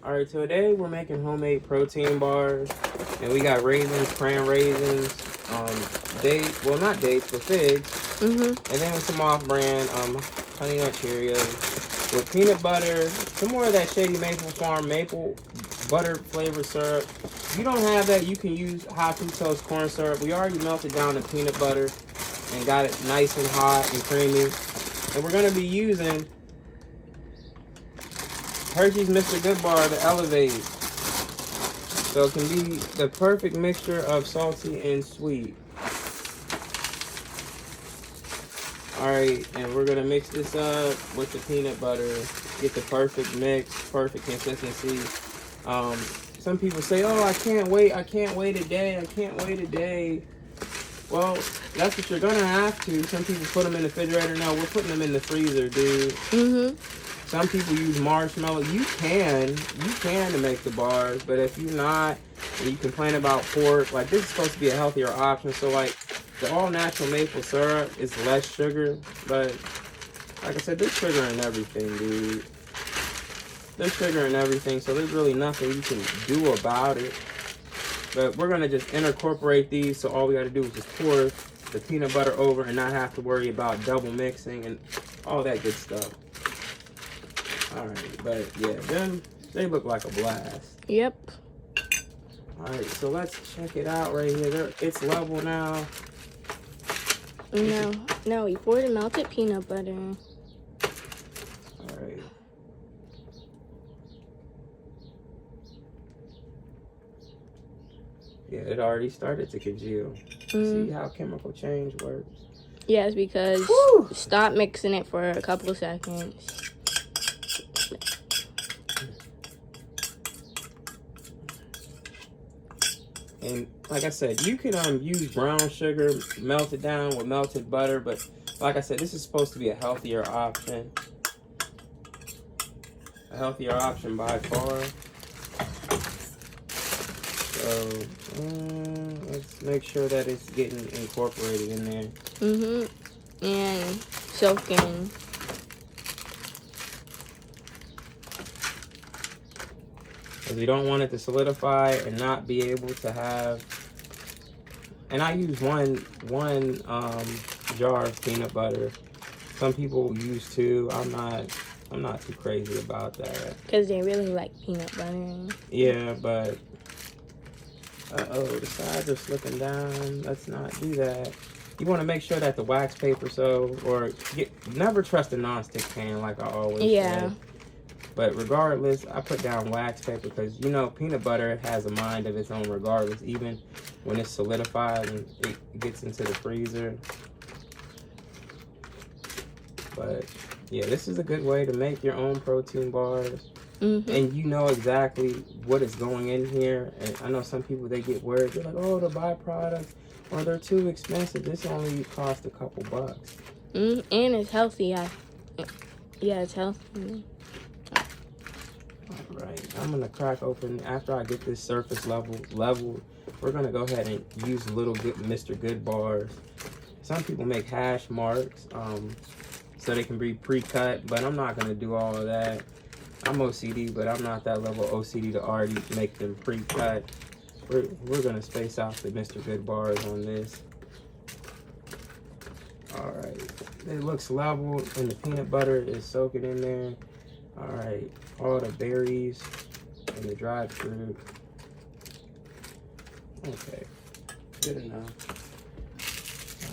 Alright, so today we're making homemade protein bars. And we got raisins, cran raisins, well not dates, but figs. And then some off-brand Honey Nut Cheerios with peanut butter, some more of that Shady Maple Farm maple butter flavored syrup. If you don't have that, you can use high fructose corn syrup. We already melted down the peanut butter and got it nice and hot and creamy. And we're going to be using Hershey's Mr. Goodbar to elevate. So it can be the perfect mixture of salty and sweet. Alright, and we're going to mix this up with the peanut butter. Get the perfect mix, perfect consistency. Some people say, oh, I can't wait a day. Well, that's what you're going to have to. Some people put them in the refrigerator. No, we're putting them in the freezer, dude. Some people use marshmallow. You can to make the bars, but if you're not, and you complain about pork, like this is supposed to be a healthier option. So like the all natural maple syrup is less sugar, but like I said, there's sugar in everything, dude. There's sugar in everything, so there's really nothing you can do about it. But we're gonna just incorporate these, so all we gotta do is just pour the peanut butter over and not have to worry about double mixing and all that good stuff. Alright, but yeah, they look like a blast. Yep. Alright, so let's check it out right here. It's level now. No, we poured the melted peanut butter. Alright. Yeah, it already started to congeal. See how chemical change works? Yes, because stop mixing it for a couple of seconds. And like I said, you can use brown sugar, melt it down with melted butter, but like I said, this is supposed to be a healthier option. A healthier option by far. So let's make sure that it's getting incorporated in there. And soaking. Because we don't want it to solidify and not be able to have. And I use one jar of peanut butter. Some people use two. I'm not too crazy about that. Because they really like peanut butter. Yeah, but the sides are slipping down. Let's not do that. You want to make sure that the wax paper, never trust a non-stick pan like I always say. But regardless, I put down wax paper because, you know, peanut butter has a mind of its own regardless, even when it's solidified and it gets into the freezer. But, yeah, this is a good way to make your own protein bars. And you know exactly what is going in here. And I know some people, they get worried. They're like, oh, the byproducts, or they're too expensive. This only costs a couple bucks. And it's healthy. Yeah, it's healthy. Alright, I'm going to crack open, after I get this surface leveled, we're going to go ahead and use little Mr. Goodbars. Some people make hash marks so they can be pre-cut, but I'm not going to do all of that. I'm OCD, but I'm not that level OCD to already make them pre-cut. We're going to space out the Mr. Goodbars on this. Alright, it looks leveled and the peanut butter is soaking in there. Alright, all the berries and the dried fruit. Okay, good enough.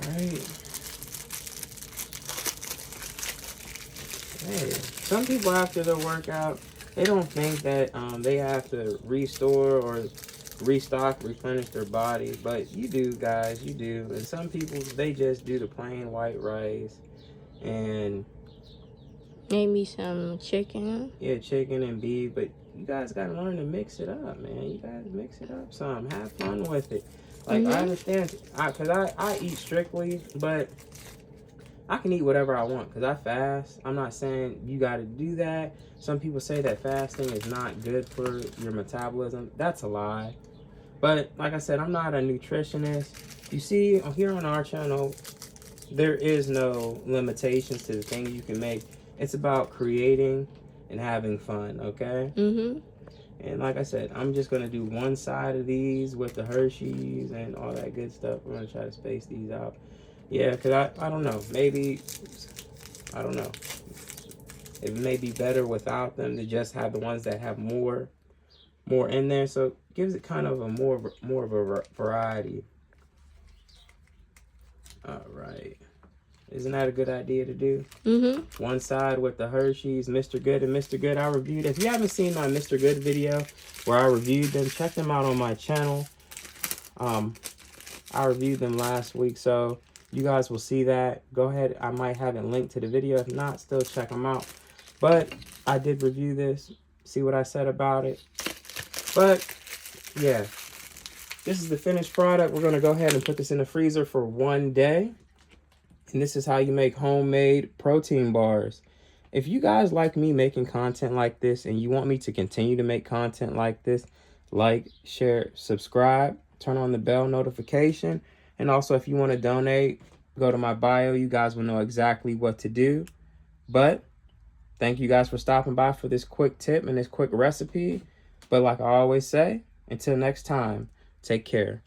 Alright. Hey, some people after their workout, they don't think that they have to restore or restock, replenish their body. But you do, guys, you do. And some people, they just do the plain white rice and maybe some chicken. Yeah, chicken and beef, but you guys gotta learn to mix it up, man. You guys mix it up some. Have fun with it. Like, I understand, because I eat strictly, but I can eat whatever I want because I fast. I'm not saying you gotta do that. Some people say that fasting is not good for your metabolism. That's a lie. But like I said, I'm not a nutritionist. You see, here on our channel, there is no limitations to the things you can make. It's about creating and having fun, okay? And like I said, I'm just going to do one side of these with the Hershey's and all that good stuff. I'm going to try to space these out. Yeah, because I don't know. Maybe, I don't know. It may be better without them to just have the ones that have more in there. So it gives it kind of a more of a variety. All right. Isn't that a good idea to do? Mm-hmm. One side with the Hershey's, Mr. Good and Mr. Good. I reviewed. If you haven't seen my Mr. Good video where I reviewed them, check them out on my channel. I reviewed them last week, so you guys will see that. Go ahead. I might have it linked to the video. If not, still check them out. But I did review this. See what I said about it. But yeah, this is the finished product. We're going to go ahead and put this in the freezer for 1 day. And this is how you make homemade protein bars. If you guys like me making content like this and you want me to continue to make content like this, like, share, subscribe, turn on the bell notification. And also, if you want to donate, go to my bio. You guys will know exactly what to do. But thank you guys for stopping by for this quick tip and this quick recipe. But like I always say, until next time, take care.